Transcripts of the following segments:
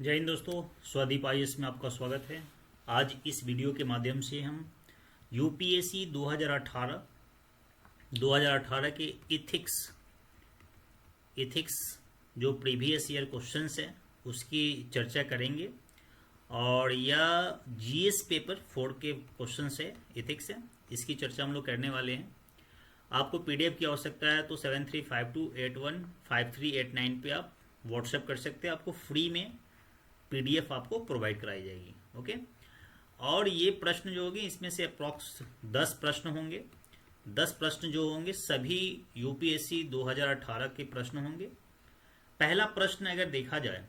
जय हिंद दोस्तों, स्वदीप आईएएस में आपका स्वागत है। आज इस वीडियो के माध्यम से हम यूपीएससी 2018 के इथिक्स जो प्रीवियस ईयर क्वेश्चंस है उसकी चर्चा करेंगे। और यह जीएस पेपर 4 के क्वेश्चंस है, इथिक्स है, इसकी चर्चा हम लोग करने वाले हैं। आपको पीडीएफ की आवश्यकता है तो 7352815389 पे आप व्हाट्सएप कर सकते हैं। आपको फ्री में पीडीएफ आपको प्रोवाइड कराई जाएगी। ओके, और ये प्रश्न जो होंगे इसमें से अप्रॉक्स 10 प्रश्न होंगे। 10 प्रश्न जो होंगे सभी यूपीएससी 2018 के प्रश्न होंगे। पहला प्रश्न अगर देखा जाए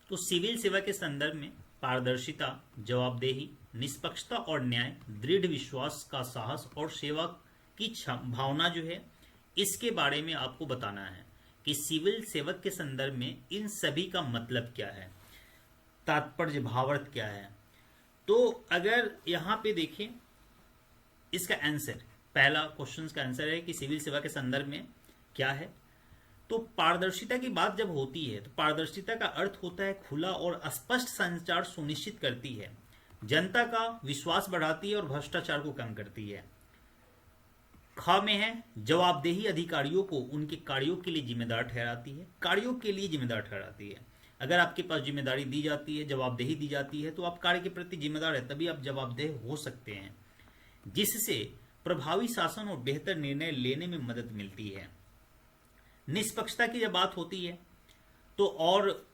तो सिविल सेवा के संदर्भ में पारदर्शिता, जवाबदेही, निष्पक्षता और न्याय, दृढ़ विश्वास का साहस और सेवा की भावना जो है इसके बारे में आपको बताना है कि सिविल सेवक के संदर्भ में इन सभी का मतलब क्या है, तात्पर्य भावार्थ क्या है। तो अगर यहाँ पे देखें इसका आंसर, पहला क्वेश्चन का आंसर है कि सिविल सेवा के संदर्भ में क्या है। तो पारदर्शिता की बात जब होती है तो पारदर्शिता का अर्थ होता है खुला और स्पष्ट संचार सुनिश्चित करती है, जनता का विश्वास बढ़ाती है और भ्रष्टाचार को कम करती है। ख में है जवाबदेही, अधिकारियों को उनके कार्यों के लिए जिम्मेदार ठहराती है। अगर आपके पास जिम्मेदारी दी जाती है, जवाबदेही दी जाती है तो आप कार्य के प्रति जिम्मेदार है, तभी आप जवाबदेह हो सकते हैं, जिससे प्रभावी शासन और बेहतर निर्णय लेने में मदद मिलती है। निष्पक्षता की जब बात होती है तो और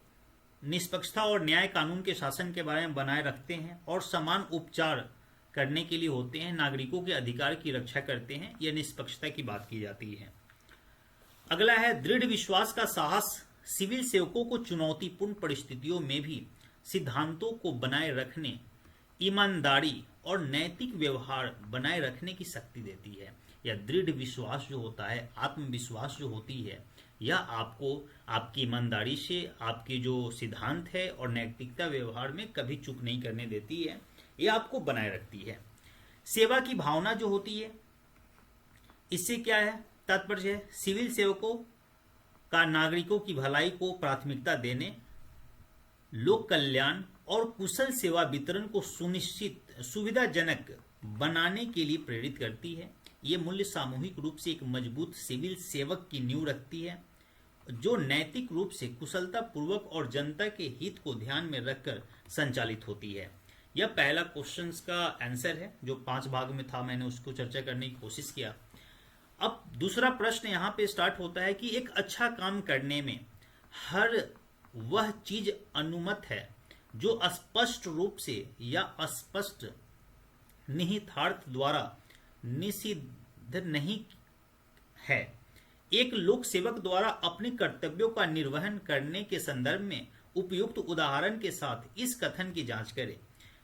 निष्पक्षता और न्याय कानून के शासन के बारे में बनाए रखते हैं और समान उपचार करने के लिए होते हैं, नागरिकों के अधिकार की रक्षा करते हैं। यह निष्पक्षता की बात की जाती है। अगला है दृढ़ विश्वास का साहस, सिविल सेवकों को चुनौतीपूर्ण परिस्थितियों में भी सिद्धांतों को बनाए रखने, ईमानदारी और नैतिक व्यवहार बनाए रखने की शक्ति देती है। यह दृढ़ विश्वास जो होता है, आत्मविश्वास जो होती है, यह आपको आपकी ईमानदारी से आपके जो सिद्धांत है और नैतिकता व्यवहार में कभी चूक नहीं करने देती है, यह आपको बनाए रखती है। सेवा की भावना जो होती है, इससे क्या है तात्पर्य है, सिविल सेवकों का नागरिकों की भलाई को प्राथमिकता देने, लोक कल्याण और कुशल सेवा वितरण को सुनिश्चित सुविधाजनक बनाने के लिए प्रेरित करती है। ये मूल्य सामूहिक रूप से एक मजबूत सिविल सेवक की नींव रखती है, जो नैतिक रूप से कुशलता पूर्वक और जनता के हित को ध्यान में रखकर संचालित होती है। यह पहला क्वेश्चन का आंसर है जो 5 भाग में था, मैंने उसको चर्चा करने की कोशिश किया। अब दूसरा प्रश्न यहाँ पे स्टार्ट होता है कि एक अच्छा काम करने में हर वह चीज अनुमत है जो स्पष्ट रूप से या अस्पष्ट निहितार्थ द्वारा निषिद्ध नहीं है। एक लोक सेवक द्वारा अपने कर्तव्यों का निर्वहन करने के संदर्भ में उपयुक्त उदाहरण के साथ इस कथन की जांच करें।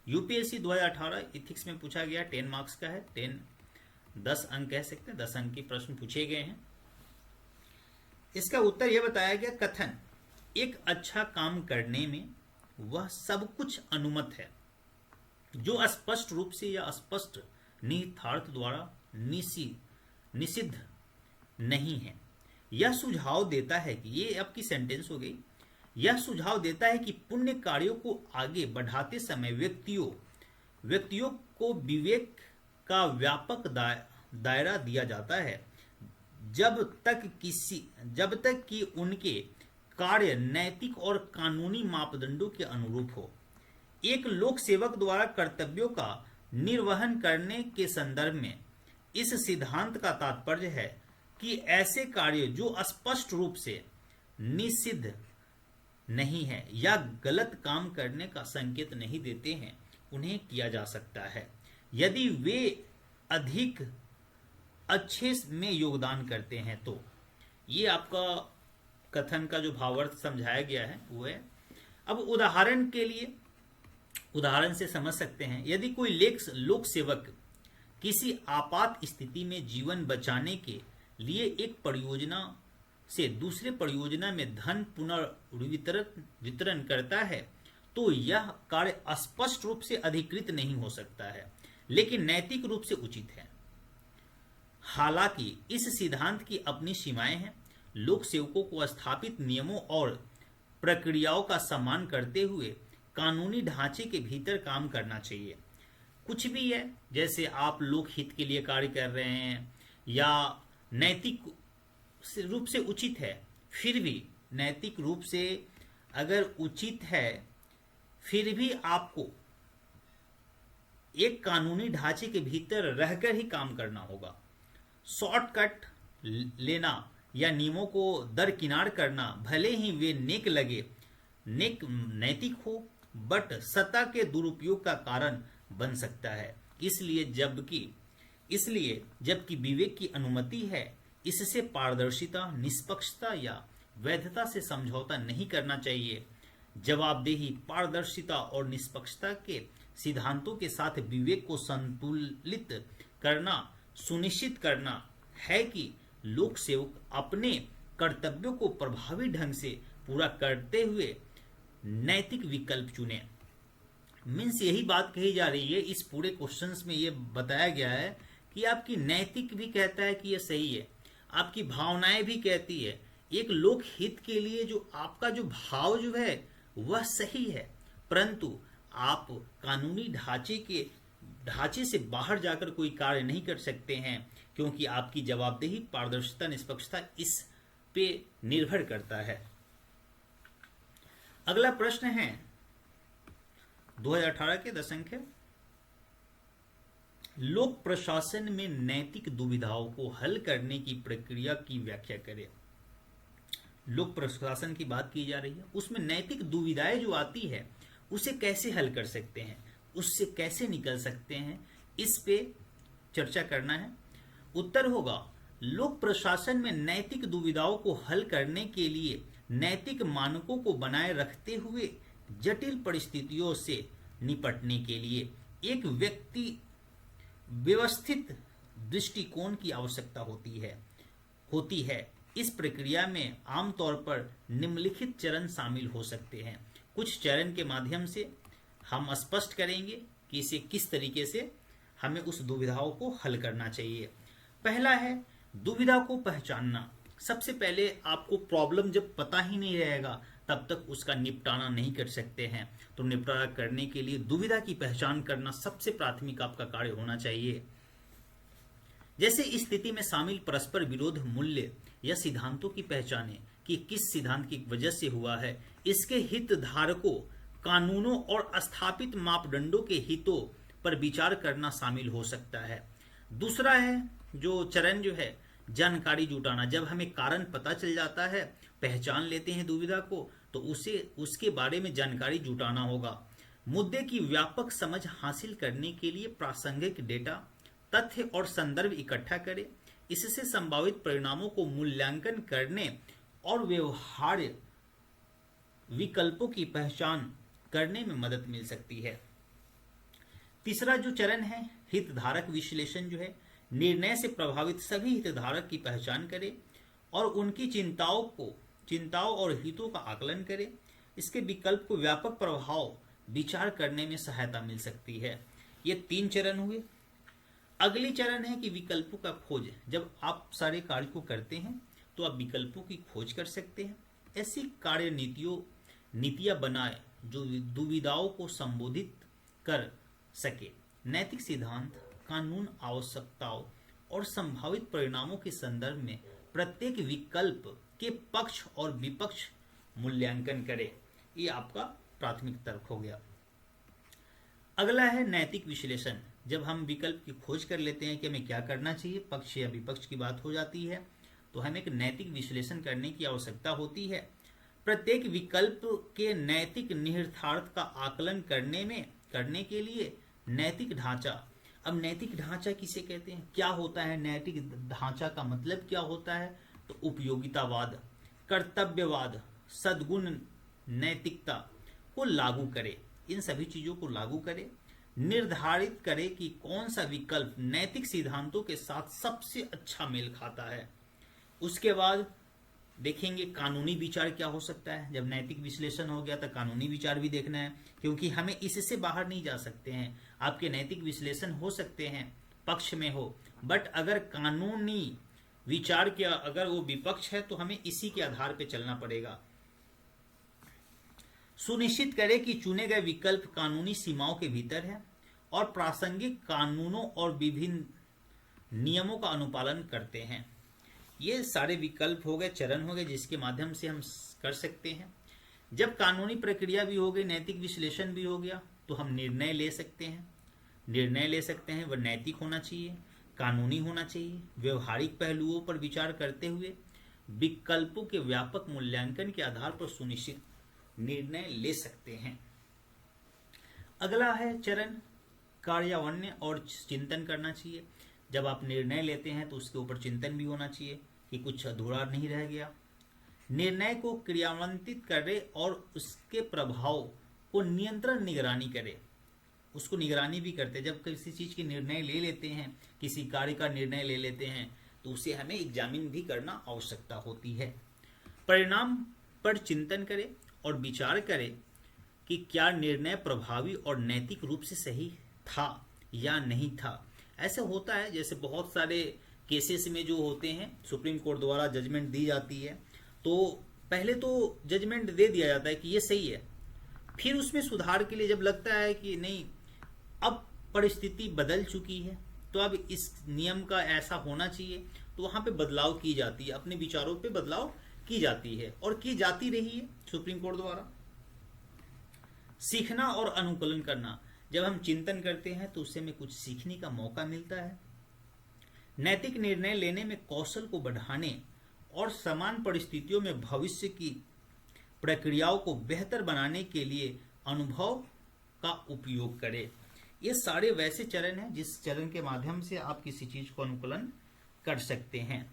यूपीएससी 2018 इथिक्स में पूछा गया, 10 मार्क्स का है, 10 अंक कह सकते हैं, 10 अंक के प्रश्न पूछे गए हैं। इसका उत्तर यह बताया गया, कथन एक अच्छा काम करने में वह सब कुछ अनुमत है जो स्पष्ट रूप से या स्पष्ट निहितार्थ द्वारा निषिद्ध नहीं है। यह सुझाव देता है कि, ये आपकी सेंटेंस हो गई, यह सुझाव देता है कि पुण्य कार्यों को आगे बढ़ाते समय व्यक्तियों को विवेक का व्यापक दायरा दिया जाता है, जब तक कि उनके कार्य नैतिक और कानूनी मापदंडों के अनुरूप हो। एक लोक सेवक द्वारा कर्तव्यों का निर्वहन करने के संदर्भ में इस सिद्धांत का तात्पर्य है कि ऐसे कार्य जो स्पष्ट रूप से निषिद्ध नहीं है या गलत काम करने का संकेत नहीं देते हैं, उन्हें किया जा सकता है यदि वे अधिक अच्छे में योगदान करते हैं। तो ये आपका कथन का जो भावार्थ समझाया गया है वो है। अब उदाहरण के लिए, उदाहरण से समझ सकते हैं, यदि कोई लोक सेवक किसी आपात स्थिति में जीवन बचाने के लिए एक परियोजना से दूसरे परियोजना में धन पुनर्वितरण करता है तो यह कार्य स्पष्ट रूप से अधिकृत नहीं हो सकता है, लेकिन नैतिक रूप से उचित है। हालांकि इस सिद्धांत की अपनी सीमाएं हैं। लोक सेवकों को स्थापित नियमों और प्रक्रियाओं का सम्मान करते हुए कानूनी ढांचे के भीतर काम करना चाहिए। कुछ भी है, जैसे आप लोक हित के लिए कार्य कर रहे हैं या नैतिक रूप से उचित है, फिर भी नैतिक रूप से अगर उचित है, फिर भी आपको एक कानूनी ढांचे के भीतर रहकर ही काम करना होगा। शॉर्टकट लेना या नियमों को दरकिनार करना भले ही वे नेक लगे, नैतिक हो, बट सत्ता के दुरुपयोग का कारण बन सकता है। इसलिए जबकि विवेक की अनुमति है, इससे पारदर्शिता, निष्पक्षता या वैधता से समझौता नहीं करना चाहिए। जवाबदेही, पारदर्शिता और निष्पक्षता के सिद्धांतों के साथ विवेक को संतुलित करना सुनिश्चित करना है कि लोक सेवक अपने कर्तव्यों को प्रभावी ढंग से पूरा करते हुए नैतिक विकल्प चुने। मीन्स यही बात कही जा रही है, इस पूरे क्वेश्चंस में ये बताया गया है कि आपकी नैतिक भी कहता है कि ये सही है, आपकी भावनाएं भी कहती है, एक लोक हित के लिए जो आपका जो भाव जो है वह सही है, परंतु आप कानूनी ढांचे से बाहर जाकर कोई कार्य नहीं कर सकते हैं, क्योंकि आपकी जवाबदेही, पारदर्शिता, निष्पक्षता इस पे निर्भर करता है। अगला प्रश्न है 2018 के दशक है, लोक प्रशासन में नैतिक दुविधाओं को हल करने की प्रक्रिया की व्याख्या करें। लोक प्रशासन की बात की जा रही है, उसमें नैतिक दुविधाएं जो आती है उसे कैसे हल कर सकते हैं, उससे कैसे निकल सकते हैं, इस पे चर्चा करना है। उत्तर होगा, लोक प्रशासन में नैतिक दुविधाओं को हल करने के लिए नैतिक मानकों को बनाए रखते हुए जटिल परिस्थितियों से निपटने के लिए एक व्यवस्थित दृष्टिकोण की आवश्यकता होती है। इस प्रक्रिया में आमतौर पर निम्नलिखित चरण शामिल हो सकते हैं। कुछ चरण के माध्यम से हम स्पष्ट करेंगे कि इसे किस तरीके से हमें उस दुविधाओं को हल करना चाहिए। पहला है दुविधा को पहचानना। सबसे पहले आपको प्रॉब्लम जब पता ही नहीं रहेगा तब तक उसका निपटारा नहीं कर सकते हैं, तो निपटारा करने के लिए दुविधा की पहचान करना सबसे प्राथमिक आपका कार्य होना चाहिए। जैसे इस स्थिति में शामिल परस्पर विरोध मूल्य या सिद्धांतों की पहचाने कि किस सिद्धांत की वजह से हुआ है, इसके हितधारकों, कानूनों और स्थापित मापदंडों के हितों पर विचार करना शामिल हो सकता है। दूसरा है जो चरण जो है जानकारी जुटाना। जब हमें कारण पता चल जाता है, पहचान लेते हैं दुविधा को, तो उसके बारे में जानकारी जुटाना होगा। मुद्दे की व्यापक समझ हासिल करने के लिए प्रासंगिक डेटा, तथ्य और संदर्भ इकट्ठा करें। इससे संभावित परिणामों को मूल्यांकन करने और व्यवहार्य विकल्पों की पहचान करने में मदद मिल सकती है। तीसरा जो चरण है हितधारक विश्लेषण जो है, निर्णय से प्रभावित सभी हितधारक की पहचान करें और उनकी चिंताओं और हितों का आकलन करें। इसके विकल्प को व्यापक प्रभाव विचार करने में सहायता मिल सकती है। ये 3 चरण हुए। अगली चरण है कि विकल्पों का खोज। जब आप सारे कार्य को करते हैं तो आप विकल्पों की खोज कर सकते हैं। ऐसी कार्य नीतियां बनाए जो दुविधाओं को संबोधित कर सके। नैतिक सिद्धांत, कानून, आवश्यकताओं और संभावित परिणामों के संदर्भ में प्रत्येक विकल्प के पक्ष और विपक्ष मूल्यांकन करें। ये आपका प्राथमिक तर्क हो गया। अगला है नैतिक विश्लेषण। जब हम विकल्प की खोज कर लेते हैं कि हमें क्या करना चाहिए, पक्ष या विपक्ष की बात हो जाती है, तो हमें एक नैतिक विश्लेषण करने की आवश्यकता होती है। प्रत्येक विकल्प के नैतिक निहितार्थ का आकलन करने के लिए नैतिक ढांचा। अब नैतिक ढांचा किसे कहते हैं, क्या होता है नैतिक ढांचा का मतलब क्या होता है? तो उपयोगितावाद, कर्तव्यवाद, सद्गुण नैतिकता को लागू करें। इन सभी चीजों को लागू करें। निर्धारित करें कि कौन सा विकल्प नैतिक सिद्धांतों के साथ सबसे अच्छा मेल खाता है। उसके बाद देखेंगे कानूनी विचार क्या हो सकता है। जब नैतिक विश्लेषण हो गया तो कानूनी विचार भी देखना है, क्योंकि हमें इससे बाहर नहीं जा सकते हैं। आपके नैतिक विश्लेषण हो सकते हैं पक्ष में हो, बट अगर कानूनी विचार के अगर वो विपक्ष है तो हमें इसी के आधार पे चलना पड़ेगा। सुनिश्चित करें कि चुने गए विकल्प कानूनी सीमाओं के भीतर है और प्रासंगिक कानूनों और विभिन्न नियमों का अनुपालन करते हैं। ये सारे विकल्प हो गए, चरण हो गए, जिसके माध्यम से हम कर सकते हैं। जब कानूनी प्रक्रिया भी हो गई, नैतिक विश्लेषण भी हो गया, तो हम निर्णय ले सकते हैं। निर्णय ले सकते हैं, वह नैतिक होना चाहिए, कानूनी होना चाहिए, व्यवहारिक पहलुओं पर विचार करते हुए विकल्पों के व्यापक मूल्यांकन के आधार पर सुनिश्चित निर्णय ले सकते हैं। अगला है चरण कार्यान्वयन और चिंतन करना चाहिए। जब आप निर्णय लेते हैं तो उसके ऊपर चिंतन भी होना चाहिए कि कुछ अधूरा नहीं रह गया। निर्णय को क्रियान्वित करे और उसके प्रभाव को नियंत्रण निगरानी करे। उसको निगरानी भी करते हैं। जब किसी चीज की निर्णय ले लेते हैं, किसी कार्य का निर्णय ले लेते हैं, तो उसे हमें एग्जामिन भी करना आवश्यकता होती है। परिणाम पर चिंतन करें और विचार करें कि क्या निर्णय प्रभावी और नैतिक रूप से सही था या नहीं था। ऐसे होता है, जैसे बहुत सारे केसेस में जो होते हैं, सुप्रीम कोर्ट द्वारा जजमेंट दी जाती है, तो पहले तो जजमेंट दे दिया जाता है कि ये सही है, फिर उसमें सुधार के लिए जब लगता है कि नहीं, अब परिस्थिति बदल चुकी है, तो अब इस नियम का ऐसा होना चाहिए, तो वहां पे बदलाव की जाती है, अपने विचारों पे बदलाव की जाती है और की जाती रही है सुप्रीम कोर्ट द्वारा। सीखना और अनुकूलन करना। जब हम चिंतन करते हैं तो उससे हमें कुछ सीखने का मौका मिलता है। नैतिक निर्णय लेने में कौशल को बढ़ाने और समान परिस्थितियों में भविष्य की प्रक्रियाओं को बेहतर बनाने के लिए अनुभव का उपयोग करें। ये सारे वैसे चरण हैं जिस चरण के माध्यम से आप किसी चीज को अनुकूलन कर सकते हैं।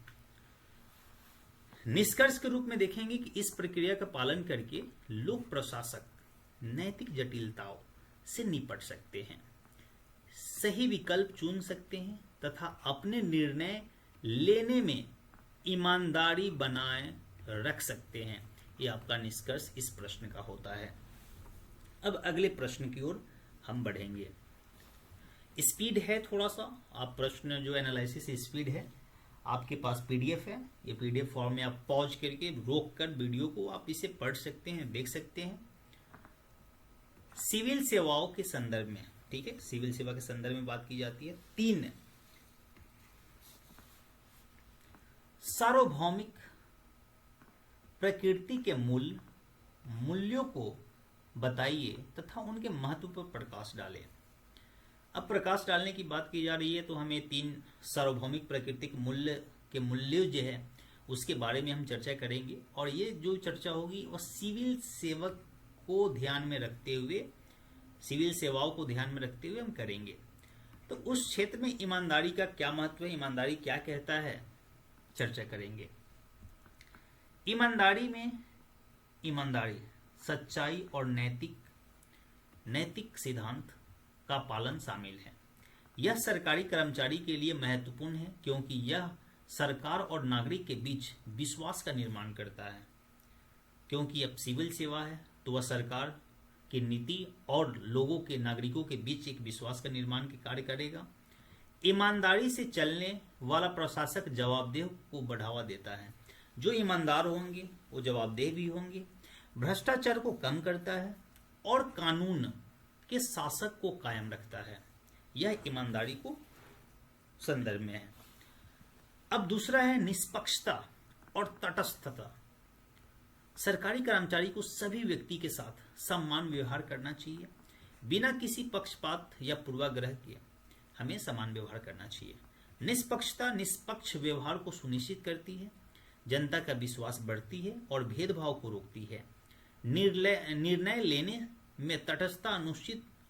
निष्कर्ष के रूप में देखेंगे कि इस प्रक्रिया का पालन करके लोक प्रशासक नैतिक जटिलताओं से निपट सकते हैं, सही विकल्प चुन सकते हैं तथा अपने निर्णय लेने में ईमानदारी बनाए रख सकते हैं। यह आपका निष्कर्ष इस प्रश्न का होता है। अब अगले प्रश्न की ओर हम बढ़ेंगे। स्पीड है थोड़ा सा, आप प्रश्न जो एनालिसिस स्पीड है, आपके पास पीडीएफ है, ये पीडीएफ फॉर्म में आप पॉज करके रोक कर वीडियो को आप इसे पढ़ सकते हैं, देख सकते हैं। सिविल सेवाओं के संदर्भ में, ठीक है, सिविल सेवा के संदर्भ में बात की जाती है। 3 सार्वभौमिक प्रकृति के मूल्यों को बताइए तथा उनके महत्व पर प्रकाश डालें। अब प्रकाश डालने की बात की जा रही है, तो हमें 3 सार्वभौमिक प्राकृतिक मूल्य जो है उसके बारे में हम चर्चा करेंगे। और ये जो चर्चा होगी वह सिविल सेवक को ध्यान में रखते हुए, सिविल सेवाओं को ध्यान में रखते हुए हम करेंगे। तो उस क्षेत्र में ईमानदारी का क्या महत्व है, ईमानदारी क्या कहता है, चर्चा करेंगे। ईमानदारी में ईमानदारी, सच्चाई और नैतिक सिद्धांत का पालन शामिल है। यह सरकारी कर्मचारी के लिए महत्वपूर्ण है क्योंकि यह सरकार और नागरिक के बीच विश्वास का निर्माण करता है। क्योंकि अब सिविल सेवा है तो वह सरकार की नीति और लोगों के, नागरिकों के बीच एक विश्वास का निर्माण के कार्य करेगा। ईमानदारी से चलने वाला प्रशासक जवाबदेह को बढ़ावा देता है। जो ईमानदार होंगे वो जवाबदेह भी होंगे। भ्रष्टाचार को कम करता है और कानून के शासक को कायम रखता है। यह ईमानदारी को संदर्भ में है। अब दूसरा है निष्पक्षता और तटस्थता। सरकारी कर्मचारी को सभी व्यक्ति के साथ समान व्यवहार करना चाहिए, बिना किसी पक्षपात या पूर्वाग्रह के हमें समान व्यवहार करना चाहिए। निष्पक्षता निष्पक्ष व्यवहार को सुनिश्चित करती है, जनता का विश्वास बढ़ती है और भेदभाव को रोकती है। निर्णय लेने में तटस्थता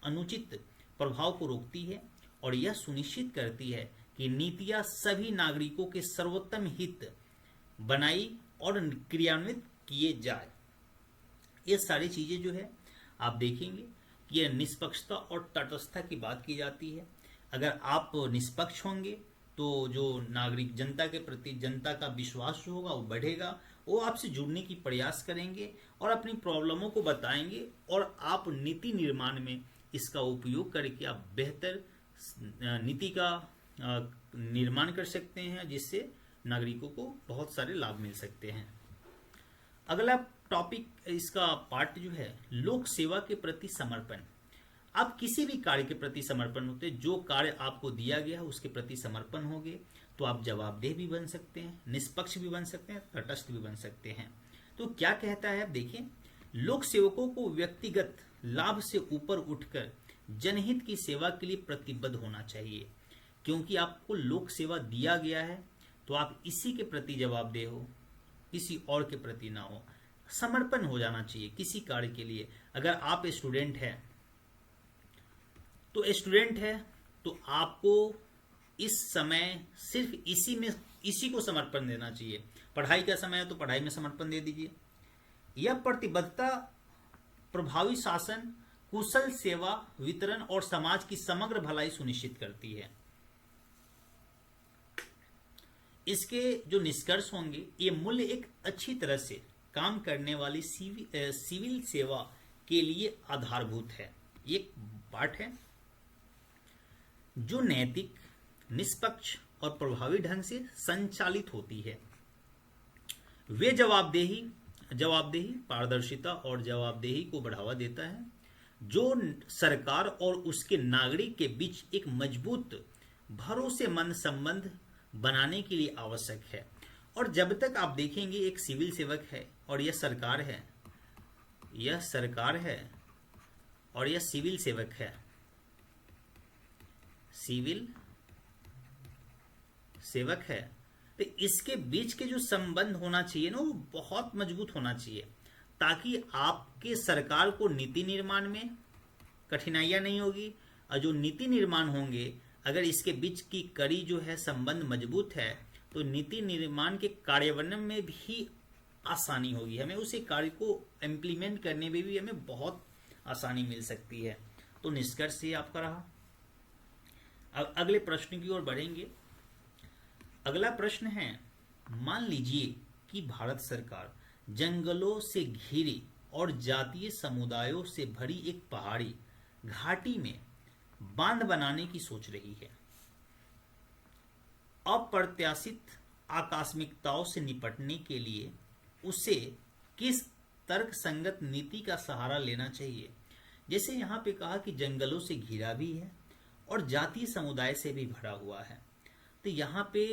अनुचित प्रभाव को रोकती है और यह सुनिश्चित करती है कि नीतियां सभी नागरिकों के सर्वोत्तम हित बनाई और क्रियान्वित किए जाए। ये सारी चीजें जो है आप देखेंगे कि यह निष्पक्षता और तटस्थता की बात की जाती है। अगर आप निष्पक्ष होंगे तो जो नागरिक, जनता के प्रति जनता का विश्वास जो होगा वो बढ़ेगा, वो आपसे जुड़ने की प्रयास करेंगे और अपनी प्रॉब्लमों को बताएंगे और आप नीति निर्माण में इसका उपयोग करके आप बेहतर नीति का निर्माण कर सकते हैं, जिससे नागरिकों को बहुत सारे लाभ मिल सकते हैं। अगला टॉपिक, इसका पार्ट जो है लोक सेवा के प्रति समर्पण। आप किसी भी कार्य के प्रति समर्पण होते, जो कार्य आपको दिया गया है उसके प्रति समर्पण होगे तो आप जवाबदेह भी बन सकते हैं, निष्पक्ष भी बन सकते हैं, तटस्थ भी बन सकते हैं। तो क्या कहता है, अब देखिए, लोक सेवकों को व्यक्तिगत लाभ से ऊपर उठकर जनहित की सेवा के लिए प्रतिबद्ध होना चाहिए, क्योंकि आपको लोक सेवा दिया गया है तो आप इसी के प्रति जवाबदेह हो, किसी और के प्रति ना हो। समर्पण हो जाना चाहिए किसी कार्य के लिए। अगर आप स्टूडेंट है तो आपको इस समय सिर्फ इसी को समर्पण देना चाहिए। पढ़ाई का समय है तो पढ़ाई में समर्पण दे दीजिए। यह प्रतिबद्धता प्रभावी शासन, कुशल सेवा वितरण और समाज की समग्र भलाई सुनिश्चित करती है। इसके जो निष्कर्ष होंगे, ये मूल्य एक अच्छी तरह से काम करने वाली सिविल सेवा के लिए आधारभूत है। ये पाठ है जो नैतिक, निष्पक्ष और प्रभावी ढंग से संचालित होती है। वे जवाबदेही, पारदर्शिता और जवाबदेही को बढ़ावा देता है, जो सरकार और उसके नागरिक के बीच एक मजबूत भरोसेमंद संबंध बनाने के लिए आवश्यक है। और जब तक आप देखेंगे एक सिविल सेवक है और यह सरकार है और यह सिविल सेवक है, सिविल सेवक है, तो इसके बीच के जो संबंध होना चाहिए ना, वो बहुत मजबूत होना चाहिए, ताकि आपके सरकार को नीति निर्माण में कठिनाइयां नहीं होगी। और जो नीति निर्माण होंगे, अगर इसके बीच की कड़ी जो है संबंध मजबूत है, तो नीति निर्माण के कार्यान्वयन में भी आसानी होगी। हमें उसी कार्य को इम्प्लीमेंट करने में भी हमें बहुत आसानी मिल सकती है। तो निष्कर्ष ये आपका रहा। अब अगले प्रश्न की ओर बढ़ेंगे। अगला प्रश्न है, मान लीजिए कि भारत सरकार जंगलों से घिरी और जातीय समुदायों से भरी एक पहाड़ी घाटी में बांध बनाने की सोच रही है। अप्रत्याशित आकस्मिकताओं से निपटने के लिए उसे किस तर्कसंगत नीति का सहारा लेना चाहिए? जैसे यहाँ पे कहा कि जंगलों से घिरा भी है और जातीय समुदाय से भी भरा हुआ है, तो यहाँ पे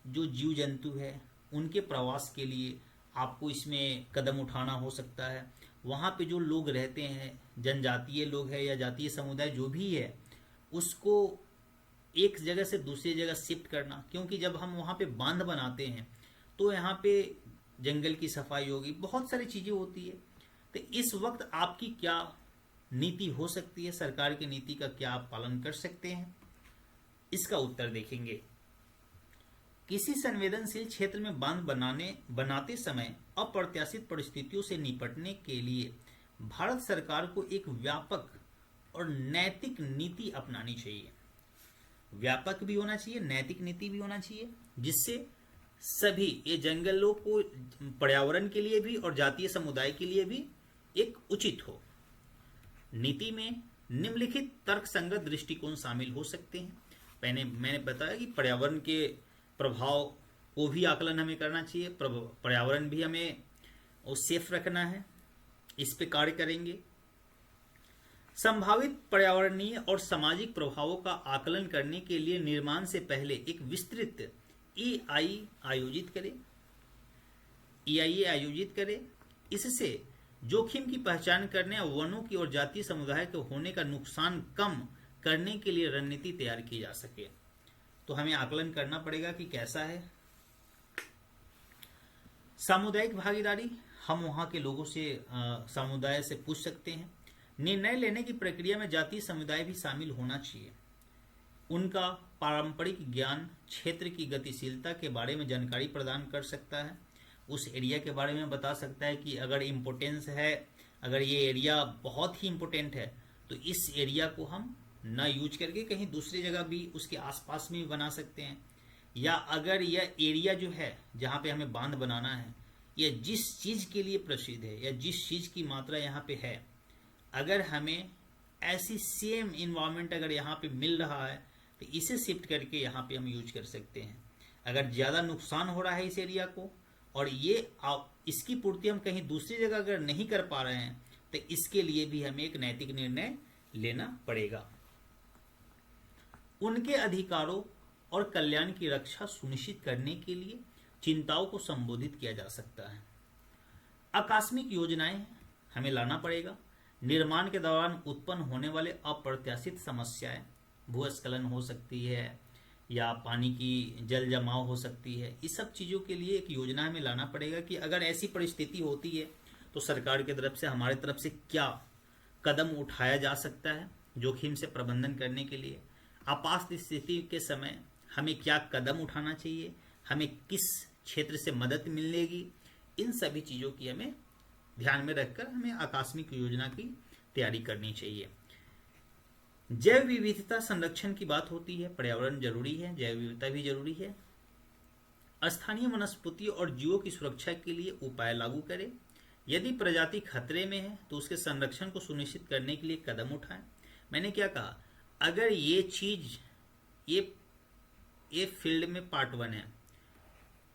जो जीव जंतु है उनके प्रवास के लिए आपको इसमें कदम उठाना हो सकता है। वहाँ पे जो लोग रहते हैं, जनजातीय लोग हैं या जातीय समुदाय जो भी है, उसको एक जगह से दूसरी जगह शिफ्ट करना, क्योंकि जब हम वहाँ पे बांध बनाते हैं तो यहाँ पे जंगल की सफाई होगी, बहुत सारी चीज़ें होती है। तो इस वक्त आपकी क्या नीति हो सकती है, सरकार की नीति का क्या आप पालन कर सकते हैं? इसका उत्तर देखेंगे। किसी संवेदनशील क्षेत्र में बांध बनाते समय अप्रत्याशित परिस्थितियों से निपटने के लिए भारत सरकार को एक व्यापक और नैतिक नीति अपनानी चाहिए। व्यापक भी होना चाहिए, नैतिक नीति भी होना चाहिए, जिससे सभी ये जंगलों को पर्यावरण के लिए भी और जातीय समुदाय के लिए भी एक उचित हो। नीति में निम्नलिखित तर्कसंगत दृष्टिकोण शामिल हो सकते हैं। मैंने बताया कि पर्यावरण के प्रभाव को भी आकलन हमें करना चाहिए, पर्यावरण भी हमें सेफ रखना है, इस पे कार्य करेंगे। संभावित पर्यावरणीय और सामाजिक प्रभावों का आकलन करने के लिए निर्माण से पहले एक विस्तृत EIA आयोजित करें। इससे जोखिम की पहचान करने और वनों की और जातीय समुदाय को होने का नुकसान कम करने के लिए रणनीति तैयार की जा सके। तो हमें आकलन करना पड़ेगा कि कैसा है। सामुदायिक भागीदारी, हम वहां के लोगों से समुदाय से पूछ सकते हैं। निर्णय लेने की प्रक्रिया में जातीय समुदाय भी शामिल होना चाहिए। उनका पारंपरिक ज्ञान क्षेत्र की गतिशीलता के बारे में जानकारी प्रदान कर सकता है, उस एरिया के बारे में बता सकता है कि अगर इम्पोर्टेंस है, अगर ये एरिया बहुत ही इम्पोर्टेंट है तो इस एरिया को हम ना यूज करके कहीं दूसरी जगह भी उसके आसपास में भी बना सकते हैं। या अगर यह एरिया जो है जहाँ पे हमें बांध बनाना है, या जिस चीज़ के लिए प्रसिद्ध है या जिस चीज़ की मात्रा यहाँ पे है, अगर हमें ऐसी सेम इन्वायरमेंट अगर यहाँ पे मिल रहा है तो इसे शिफ्ट करके यहाँ पे हम यूज कर सकते हैं। अगर ज़्यादा नुकसान हो रहा है इस एरिया को और इसकी पूर्ति हम कहीं दूसरी जगह अगर नहीं कर पा रहे हैं तो इसके लिए भी हमें एक नैतिक निर्णय लेना पड़ेगा। उनके अधिकारों और कल्याण की रक्षा सुनिश्चित करने के लिए चिंताओं को संबोधित किया जा सकता है। आकस्मिक योजनाएं हमें लाना पड़ेगा। निर्माण के दौरान उत्पन्न होने वाले अप्रत्याशित समस्याएं, भूस्खलन हो सकती है या पानी की जल जमाव हो सकती है, इस सब चीज़ों के लिए एक योजना हमें लाना पड़ेगा कि अगर ऐसी परिस्थिति होती है तो सरकार की तरफ से, हमारे तरफ से क्या कदम उठाया जा सकता है जोखिम से प्रबंधन करने के लिए। आपात स्थिति के समय हमें क्या कदम उठाना चाहिए, हमें किस क्षेत्र से मदद मिलेगी, इन सभी चीज़ों की हमें ध्यान में रखकर हमें आकस्मिक योजना की तैयारी करनी चाहिए। जैव विविधता संरक्षण की बात होती है, पर्यावरण जरूरी है, जैव विविधता भी जरूरी है। स्थानीय वनस्पति और जीवों की सुरक्षा के लिए उपाय लागू करें। यदि प्रजाति खतरे में है तो उसके संरक्षण को सुनिश्चित करने के लिए कदम उठाएं। मैंने क्या कहा, अगर ये चीज ये फील्ड में पार्ट 1 है,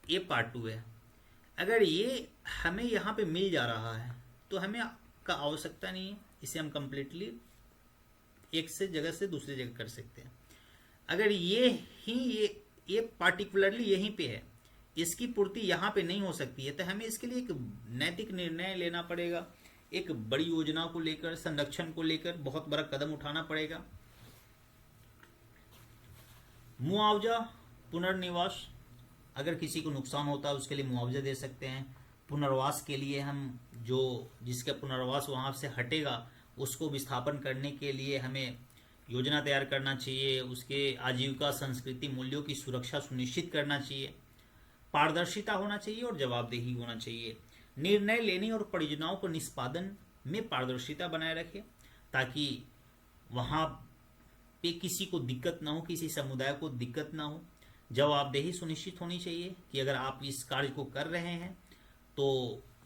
ये पार्ट 2 है, अगर ये हमें यहाँ पे मिल जा रहा है तो हमें का आवश्यकता नहीं है, इसे हम कंप्लीटली एक से जगह से दूसरी जगह कर सकते हैं। अगर ये पार्टिकुलरली यहीं पे है, इसकी पूर्ति यहाँ पे नहीं हो सकती है, तो हमें इसके लिए एक नैतिक निर्णय लेना पड़ेगा। एक बड़ी योजना को लेकर, संरक्षण को लेकर बहुत बड़ा कदम उठाना पड़ेगा। मुआवजा, पुनर्निवास, अगर किसी को नुकसान होता है उसके लिए मुआवजा दे सकते हैं। पुनर्वास के लिए हम जिसका पुनर्वास वहां से हटेगा उसको विस्थापन करने के लिए हमें योजना तैयार करना चाहिए। उसके आजीविका, संस्कृति, मूल्यों की सुरक्षा सुनिश्चित करना चाहिए। पारदर्शिता होना चाहिए और जवाबदेही होना चाहिए। निर्णय लेने और परियोजनाओं को निष्पादन में पारदर्शिता बनाए रखें ताकि वहां पे किसी को दिक्कत ना हो, किसी समुदाय को दिक्कत ना हो। जवाबदेही सुनिश्चित होनी चाहिए कि अगर आप इस कार्य को कर रहे हैं तो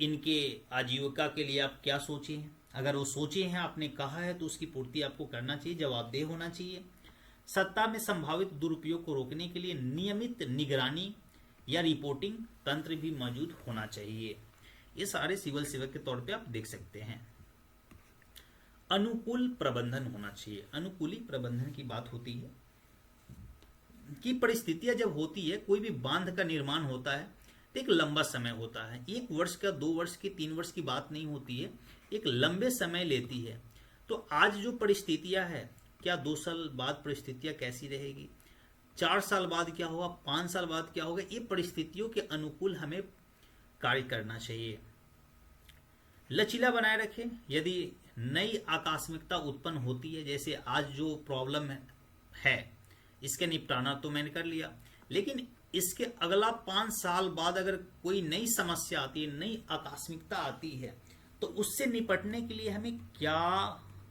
इनके आजीविका के लिए आप क्या सोचे हैं। अगर वो सोचे हैं, आपने कहा है, तो उसकी पूर्ति आपको करना चाहिए, जवाबदेह होना चाहिए। सत्ता में संभावित दुरुपयोग को रोकने के लिए नियमित निगरानी या रिपोर्टिंग तंत्र भी मौजूद होना चाहिए। ये सारे सिविल सेवक के तौर पे आप देख सकते हैं। अनुकूल प्रबंधन होना चाहिए। अनुकूली प्रबंधन की बात होती है कि परिस्थितियां जब होती है, कोई भी बांध का निर्माण होता है तो एक लंबा समय होता है। 1 वर्ष का, 2 वर्ष की, 3 वर्ष की बात नहीं होती है, एक लंबे समय लेती है। तो आज जो परिस्थितियां है, क्या 2 साल बाद परिस्थितियां कैसी रहेगी, 4 साल बाद क्या होगा, 5 साल बाद क्या होगा, ये परिस्थितियों के अनुकूल हमें कार्य करना चाहिए। लचीला बनाए रखें। यदि नई आकस्मिकता उत्पन्न होती है, जैसे आज जो प्रॉब्लम है इसके निपटाना तो मैंने कर लिया, लेकिन इसके अगला 5 साल बाद अगर कोई नई समस्या आती है, नई आकस्मिकता आती है, तो उससे निपटने के लिए हमें क्या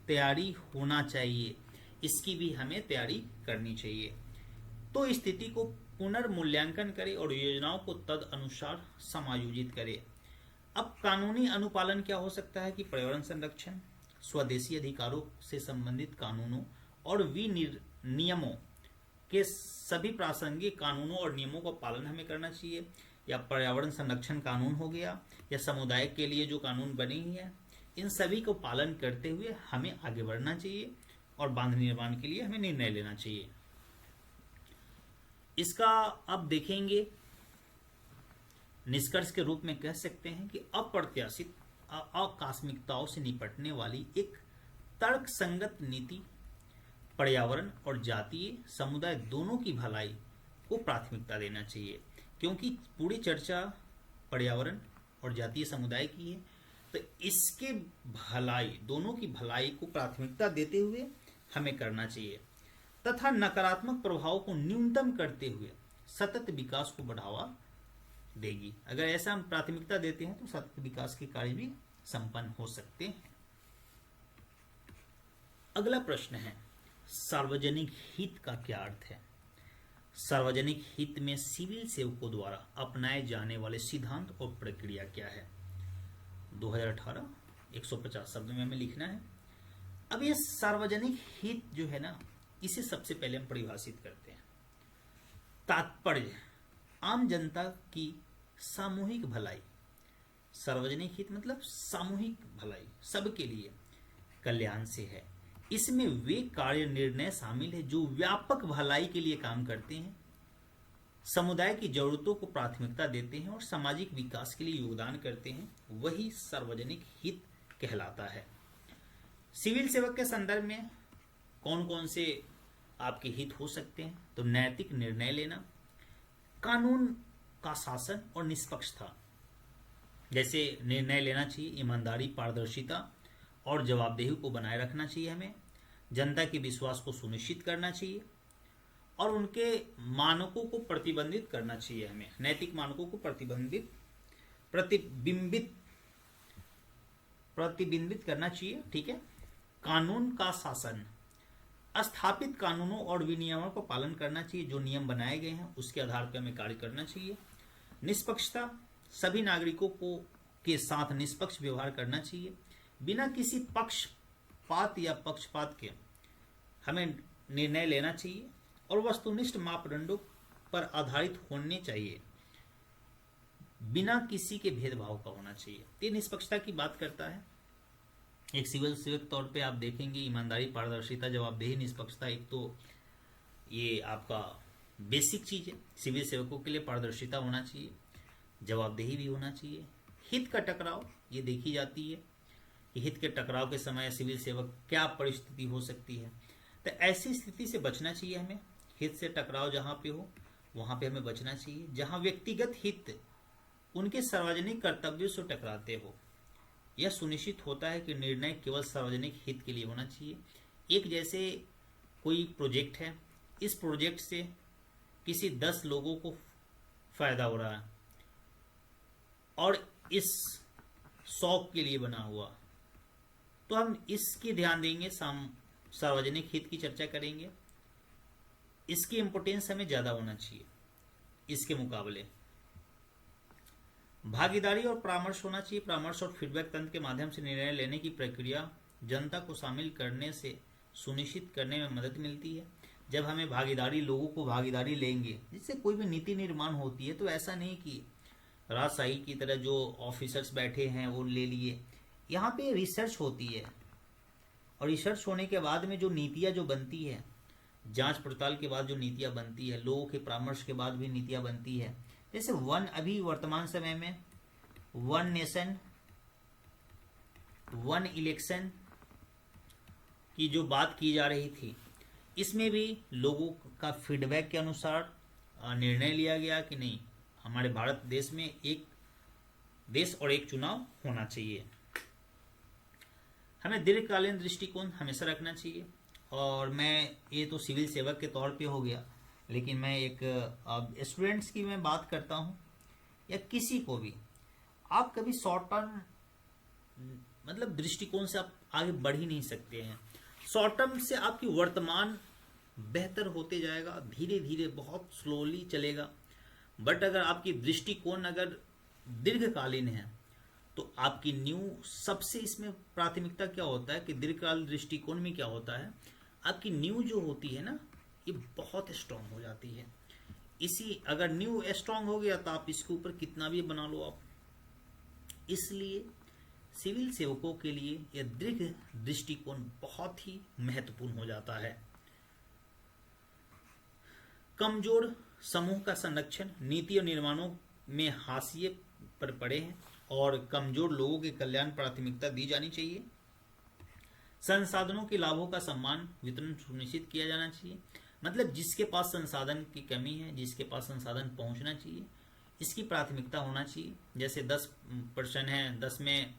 तैयारी होना चाहिए, इसकी भी हमें तैयारी करनी चाहिए। तो स्थिति को पुनर्मूल्यांकन करें और योजनाओं को तद अनुसार समायोजित करें। अब कानूनी अनुपालन क्या हो सकता है कि पर्यावरण संरक्षण, स्वदेशी अधिकारों से संबंधित कानूनों और विनियमों के सभी प्रासंगिक कानूनों और नियमों का पालन हमें करना चाहिए। या पर्यावरण संरक्षण कानून हो गया या समुदाय के लिए जो कानून बने ही है, इन सभी को पालन करते हुए हमें आगे बढ़ना चाहिए और बांध निर्माण के लिए हमें निर्णय लेना चाहिए। इसका अब देखेंगे, निष्कर्ष के रूप में कह सकते हैं कि अप्रत्याशित आकस्मिकताओं से निपटने वाली एक तर्कसंगत नीति पर्यावरण और जातीय समुदाय दोनों की भलाई को प्राथमिकता देना चाहिए। क्योंकि पूरी चर्चा पर्यावरण और जातीय समुदाय की है, तो इसके भलाई, दोनों की भलाई को प्राथमिकता देते हुए हमें करना चाहिए तथा नकारात्मक प्रभाव को न्यूनतम करते हुए सतत विकास को बढ़ावा देगी। अगर ऐसा हम प्राथमिकता देते हैं तो सतत विकास के कार्य भी संपन्न हो सकते हैं। अगला प्रश्न है, सार्वजनिक हित का क्या अर्थ है। सार्वजनिक हित में सिविल सेवकों द्वारा अपनाए जाने वाले सिद्धांत और प्रक्रिया क्या है। 2018 150 शब्द में हमें लिखना है। अब ये सार्वजनिक हित जो है ना, इसे सबसे पहले हम परिभाषित करते हैं। तात्पर्य आम जनता की सामूहिक भलाई, सार्वजनिक हित मतलब सामूहिक भलाई, सबके लिए कल्याण से है। इसमें वे कार्य निर्णय शामिल है जो व्यापक भलाई के लिए काम करते हैं, समुदाय की जरूरतों को प्राथमिकता देते हैं और सामाजिक विकास के लिए योगदान करते हैं, वही सार्वजनिक हित कहलाता है। सिविल सेवक के संदर्भ में कौन कौन से आपके हित हो सकते हैं? तो नैतिक निर्णय लेना, कानून का शासन और निष्पक्षता, जैसे निर्णय लेना चाहिए, ईमानदारी, पारदर्शिता और जवाबदेही को बनाए रखना चाहिए हमें, जनता के विश्वास को सुनिश्चित करना चाहिए और उनके मानकों को प्रतिबंधित करना चाहिए हमें, नैतिक मानकों को प्रतिबिंबित करना चाहिए। ठीक है। कानून का शासन, स्थापित कानूनों और विनियमों का पालन करना चाहिए, जो नियम बनाए गए हैं उसके आधार पर हमें कार्य करना चाहिए। निष्पक्षता, सभी नागरिकों को के साथ निष्पक्ष व्यवहार करना चाहिए, बिना किसी पक्षपात या पक्षपात के हमें निर्णय लेना चाहिए और वस्तुनिष्ठ मापदंडों पर आधारित होने चाहिए, बिना किसी के भेदभाव का होना चाहिए। ये निष्पक्षता की बात करता है। एक सिविल सेवक तौर पे आप देखेंगे ईमानदारी, पारदर्शिता, जवाबदेही, निष्पक्षता, एक तो ये आपका बेसिक चीज है। सिविल सेवकों के लिए पारदर्शिता होना चाहिए, जवाबदेही भी होना चाहिए। हित का टकराव ये देखी जाती है कि हित के टकराव के समय सिविल सेवक क्या परिस्थिति हो सकती है, तो ऐसी स्थिति से बचना चाहिए हमें। हित से टकराव जहां पे हो वहां पे हमें बचना चाहिए, जहां व्यक्तिगत हित उनके सार्वजनिक कर्तव्यों से टकराते हो। यह सुनिश्चित होता है कि निर्णय केवल सार्वजनिक हित के लिए होना चाहिए। एक जैसे कोई प्रोजेक्ट है, इस प्रोजेक्ट से किसी 10 लोगों को फायदा हो रहा है और इस शौक के लिए बना हुआ, तो हम इसकी ध्यान देंगे, सार्वजनिक हित की चर्चा करेंगे। इसकी इंपोर्टेंस हमें ज्यादा होना चाहिए इसके मुकाबले। भागीदारी और परामर्श होना चाहिए। परामर्श और फीडबैक तंत्र के माध्यम से निर्णय लेने की प्रक्रिया जनता को शामिल करने से सुनिश्चित करने में मदद मिलती है। जब हमें भागीदारी, लोगों को भागीदारी लेंगे, जिससे कोई भी नीति निर्माण होती है, तो ऐसा नहीं कि राजशाही की तरह जो ऑफिसर्स बैठे हैं वो ले लिए। यहाँ पे रिसर्च होती है और रिसर्च होने के बाद में जो नीतियाँ जो बनती है, जांच पड़ताल के बाद जो नीतियाँ बनती है, लोगों के परामर्श के बाद भी नीतियाँ बनती है। जैसे अभी वर्तमान समय में 1 नेशन 1 इलेक्शन की जो बात की जा रही थी, इसमें भी लोगों का फीडबैक के अनुसार निर्णय लिया गया कि नहीं, हमारे भारत देश में एक देश और एक चुनाव होना चाहिए। हमें दीर्घकालीन दृष्टिकोण हमेशा रखना चाहिए। और मैं, ये तो सिविल सेवक के तौर पे हो गया, लेकिन मैं एक स्टूडेंट्स की मैं बात करता हूँ, या किसी को भी, आप कभी शॉर्ट टर्म मतलब दृष्टिकोण से आप आगे बढ़ ही नहीं सकते हैं। शॉर्ट टर्म से आपकी वर्तमान बेहतर होते जाएगा, धीरे धीरे बहुत स्लोली चलेगा। बट अगर आपकी दृष्टिकोण अगर दीर्घकालीन है, तो आपकी न्यू सबसे इसमें प्राथमिकता क्या होता है कि दीर्घकाल दृष्टिकोण में क्या होता है, आपकी न्यू जो होती है ना, ये बहुत स्ट्रांग हो जाती है। इसी अगर न्यू स्ट्रांग हो गया तो आप इसके ऊपर कितना भी बना लो आप। इसलिए सिविल सेवकों के लिए यह दीर्घ दृष्टिकोण बहुत ही महत्वपूर्ण हो जाता है। कमजोर समूह का संरक्षण, नीति और निर्माणों में हाशिए पर पड़े हैं और कमजोर लोगों के कल्याण प्राथमिकता दी जानी चाहिए। संसाधनों के लाभों का सम्मान वितरण सुनिश्चित किया जाना चाहिए। मतलब जिसके पास संसाधन की कमी है, जिसके पास संसाधन पहुंचना चाहिए, इसकी प्राथमिकता होना चाहिए। जैसे 10% है, 10 में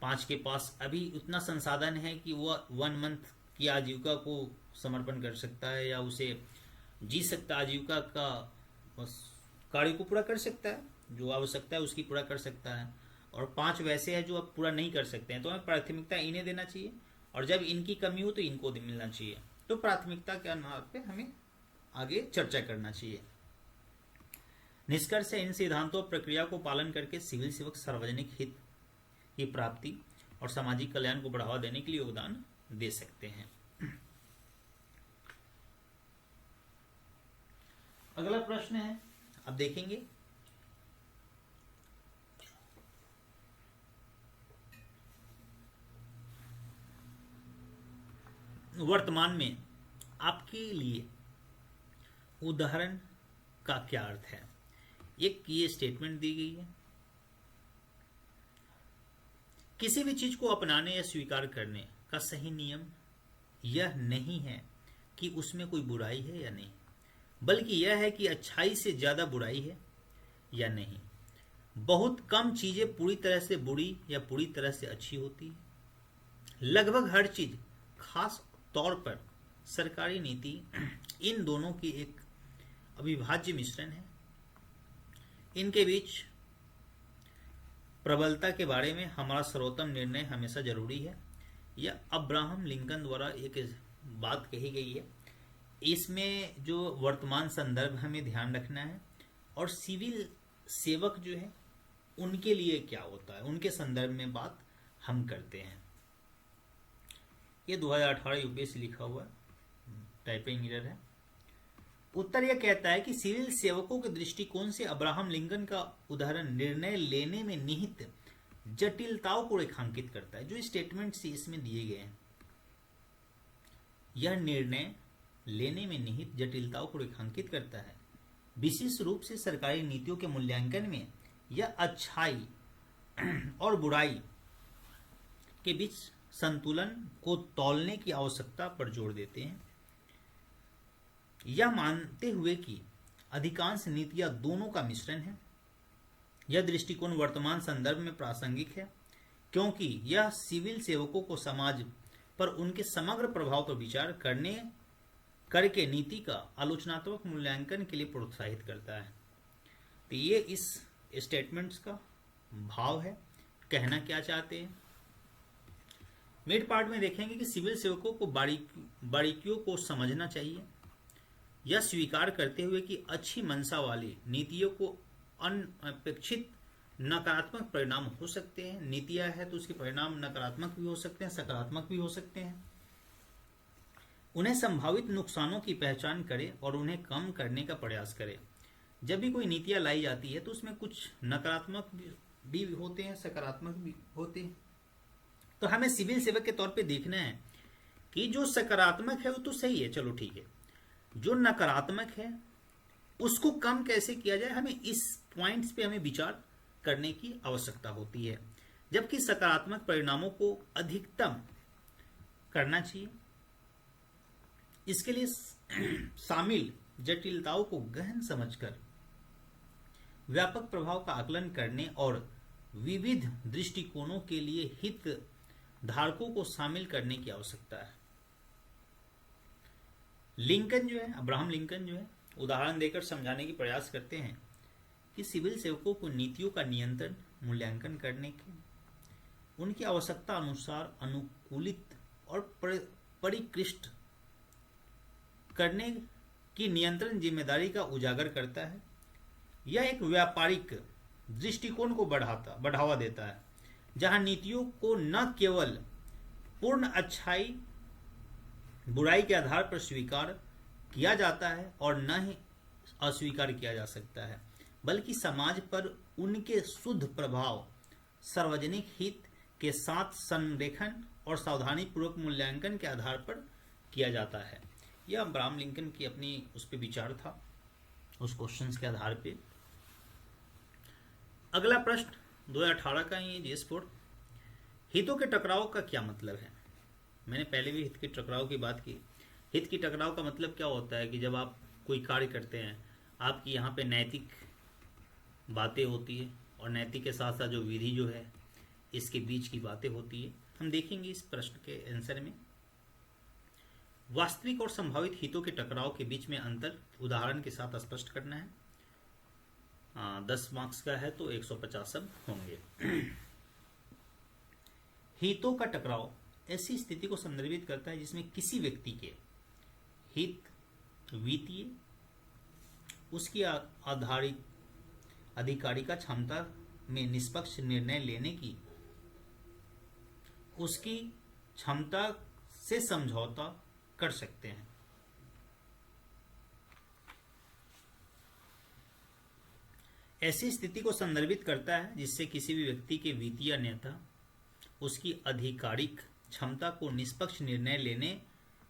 5 के पास अभी उतना संसाधन है कि वह 1 मंथ की आजीविका को समर्पण कर सकता है या उसे जी सकता, आजीविका का बस कार्य को पूरा कर सकता है, जो आवश्यकता है उसकी पूरा कर सकता है। और 5 वैसे हैं जो अब पूरा नहीं कर सकते हैं, तो हमें प्राथमिकता इन्हें देना चाहिए। और जब इनकी कमी हो तो इनको मिलना चाहिए। तो प्राथमिकता के आधार पे हमें आगे चर्चा करना चाहिए। निष्कर्ष है, इन सिद्धांतों और प्रक्रिया को पालन करके सिविल सेवक सार्वजनिक हित की प्राप्ति और सामाजिक कल्याण को बढ़ावा देने के लिए योगदान दे सकते हैं। अगला प्रश्न है, अब देखेंगे वर्तमान में आपके लिए उदाहरण का क्या अर्थ है। एक ये स्टेटमेंट दी गई है, किसी भी चीज को अपनाने या स्वीकार करने का सही नियम यह नहीं है कि उसमें कोई बुराई है या नहीं, बल्कि यह है कि अच्छाई से ज्यादा बुराई है या नहीं। बहुत कम चीजें पूरी तरह से बुरी या पूरी तरह से अच्छी होती है। लगभग हर चीज, खास तौर पर सरकारी नीति, इन दोनों की एक अविभाज्य मिश्रण है। इनके बीच प्रबलता के बारे में हमारा सर्वोत्तम निर्णय हमेशा जरूरी है। यह अब्राहम लिंकन द्वारा एक बात कही गई है। इसमें जो वर्तमान संदर्भ हमें ध्यान रखना है, और सिविल सेवक जो है उनके लिए क्या होता है, उनके संदर्भ में बात हम करते हैं। ये 2018 यूपीएससी लिखा हुआ है, टाइपिंग एरर है। उत्तर यह कहता है कि सिविल सेवकों के दृष्टिकोण से अब्राहम लिंकन का उदाहरण निर्णय लेने में निहित जटिलताओं को रेखांकित करता है। जो स्टेटमेंट्स इसमें दिए गए हैं, यह निर्णय लेने में निहित जटिलताओं को रेखांकित करता है। विशेष रूप से सरकारी नीतियों के मूल्यांकन में यह अच्छाई और बुराई के बीच संतुलन को तौलने की आवश्यकता पर जोर देते हैं। यह मानते हुए कि अधिकांश नीतियां दोनों का मिश्रण है, यह दृष्टिकोण वर्तमान संदर्भ में प्रासंगिक है, क्योंकि यह सिविल सेवकों को समाज पर उनके समग्र प्रभाव पर विचार करके नीति का आलोचनात्मक मूल्यांकन के लिए प्रोत्साहित करता है। तो ये इस स्टेटमेंट्स का भाव है, कहना क्या चाहते हैं। मिड पार्ट में देखेंगे कि सिविल सेवकों को बारीकियों को समझना चाहिए, यह स्वीकार करते हुए कि अच्छी मंशा वाली नीतियों को अनपेक्षित नकारात्मक परिणाम हो सकते हैं। नीतियां है तो उसके परिणाम नकारात्मक भी हो सकते हैं, सकारात्मक भी हो सकते हैं। उन्हें संभावित नुकसानों की पहचान करें और उन्हें कम करने का प्रयास करें। जब भी कोई नीतियां लाई जाती है तो उसमें कुछ नकारात्मक भी होते हैं, सकारात्मक भी होते हैं। तो हमें सिविल सेवक के तौर पे देखना है कि जो सकारात्मक है वो तो सही है, चलो ठीक है, जो नकारात्मक है उसको कम कैसे किया जाए, हमें इस पॉइंट्स पे हमें विचार करने की आवश्यकता होती है। जबकि सकारात्मक परिणामों को अधिकतम करना चाहिए। इसके लिए शामिल जटिलताओं को गहन समझकर व्यापक प्रभाव का आकलन करने और विविध दृष्टिकोणों के लिए हित धारकों को शामिल करने की आवश्यकता है। लिंकन जो है, अब्राहम लिंकन जो है, उदाहरण देकर समझाने की प्रयास करते हैं कि सिविल सेवकों को नीतियों का नियंत्रण मूल्यांकन करने की उनकी आवश्यकता अनुसार अनुकूलित और परिष्कृत करने की नियंत्रण जिम्मेदारी का उजागर करता है। यह एक व्यापारिक दृष्टिकोण को बढ़ावा देता है, जहां नीतियों को न केवल पूर्ण अच्छाई बुराई के आधार पर स्वीकार किया जाता है और न ही अस्वीकार किया जा सकता है, बल्कि समाज पर उनके शुद्ध प्रभाव सार्वजनिक हित के साथ संरेखण और सावधानी पूर्वक मूल्यांकन के आधार पर किया जाता है। यह अब्राहम लिंकन की अपनी उस पर विचार था, उस क्वेश्चंस के आधार पे। अगला प्रश्न 2018 का ही जीएस बोर्ड, हितों के टकराव का क्या मतलब है। मैंने पहले भी हित के टकराव की बात की। हित की टकराव का मतलब क्या होता है कि जब आप कोई कार्य करते हैं, आपकी यहाँ पे नैतिक बातें होती है और नैतिक के साथ साथ जो विधि जो है इसके बीच की बातें होती है। हम देखेंगे इस प्रश्न के आंसर में। वास्तविक और संभावित हितों के टकराव के बीच में अंतर उदाहरण के साथ स्पष्ट करना है। 10 मार्क्स का है तो 150 सब होंगे। हितों का टकराव ऐसी स्थिति को संदर्भित करता है जिसमें किसी व्यक्ति के हित वित्तीय, उसकी आधारित अधिकारिका क्षमता में निष्पक्ष निर्णय लेने की उसकी क्षमता से समझौता कर सकते हैं। ऐसी स्थिति को संदर्भित करता है जिससे किसी भी व्यक्ति के वित्तीय नेता उसकी आधिकारिक क्षमता को निष्पक्ष निर्णय लेने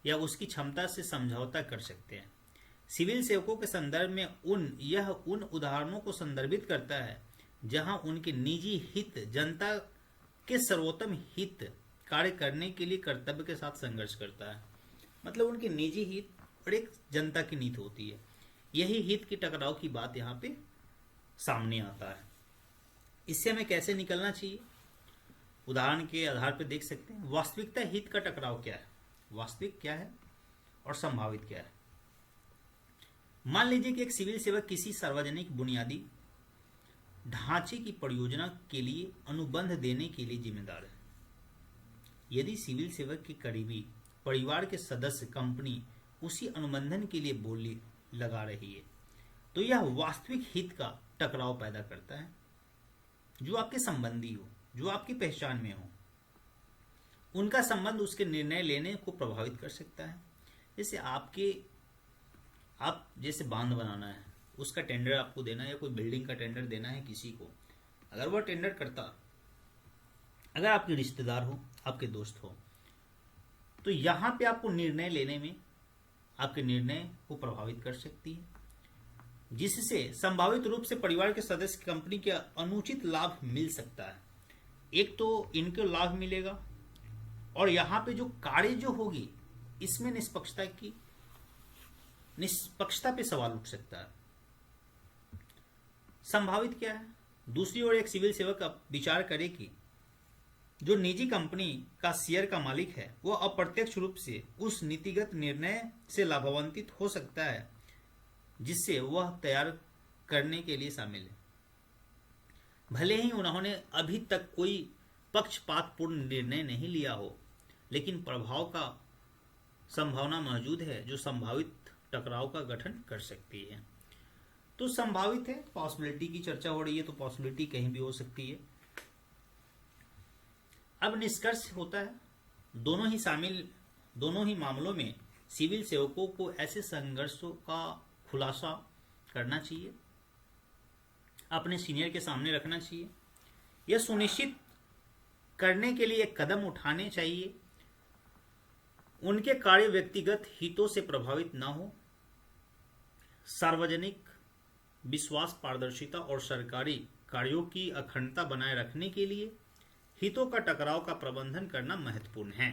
या उसकी क्षमता से समझौता कर सकते हैं। सिविल सेवकों के संदर्भ में यह उन उदाहरणों को संदर्भित करता है जहां उनके निजी हित जनता के सर्वोत्तम हित कार्य करने के लिए कर्तव्य के साथ संघर्ष करता है। मतलब उनके निजी हित और एक जनता की नीति होती है, यही हित की टकराव की बात यहाँ पे सामने आता है। इससे हमें कैसे निकलना चाहिए, उदाहरण के आधार पर देख सकते हैं। वास्तविकता हित का टकराव क्या है, वास्तविक क्या है और संभावित क्या है। मान लीजिए कि एक सिविल सेवक किसी सार्वजनिक बुनियादी ढांचे की परियोजना के लिए अनुबंध देने के लिए जिम्मेदार है। यदि सिविल सेवक के करीबी परिवार के सदस्य कंपनी उसी अनुबंधन के लिए बोली लगा रही है तो यह वास्तविक हित का टकराव पैदा करता है, जो आपके संबंधी हो, जो आपकी पहचान में हो। उनका संबंध उसके निर्णय लेने को प्रभावित कर सकता है। जैसे आप जैसे बांध बनाना है, उसका टेंडर आपको देना है, या कोई बिल्डिंग का टेंडर देना है किसी को, अगर वह टेंडर करता, अगर आपके रिश्तेदार हो, आपके दोस्त हो, तो यहां पे आपको निर्णय लेने में आपके निर्णय को प्रभावित कर सकती है, जिससे संभावित रूप से परिवार के सदस्य कंपनी के अनुचित लाभ मिल सकता है। एक तो इनको लाभ मिलेगा और यहां पे जो कार्य जो होगी इसमें निष्पक्षता पे सवाल उठ सकता है। संभावित क्या है, दूसरी ओर एक सिविल सेवक अब विचार करे कि जो निजी कंपनी का शेयर का मालिक है वह अप्रत्यक्ष रूप से उस नीतिगत निर्णय से लाभान्वित हो सकता है जिससे वह तैयार करने के लिए शामिल है। भले ही उन्होंने अभी तक कोई पक्षपातपूर्ण निर्णय नहीं लिया हो, लेकिन प्रभाव का संभावना मौजूद है जो संभावित टकराव का गठन कर सकती है। तो संभावित है, पॉसिबिलिटी की चर्चा हो रही है, तो पॉसिबिलिटी कहीं भी हो सकती है। अब निष्कर्ष होता है दोनों ही मामलों में सिविल सेवकों को ऐसे संघर्षों का खुलासा करना चाहिए, अपने सीनियर के सामने रखना चाहिए, यह सुनिश्चित करने के लिए एक कदम उठाने चाहिए उनके कार्य व्यक्तिगत हितों से प्रभावित न हो। सार्वजनिक विश्वास, पारदर्शिता और सरकारी कार्यों की अखंडता बनाए रखने के लिए हितों का टकराव का प्रबंधन करना महत्वपूर्ण है।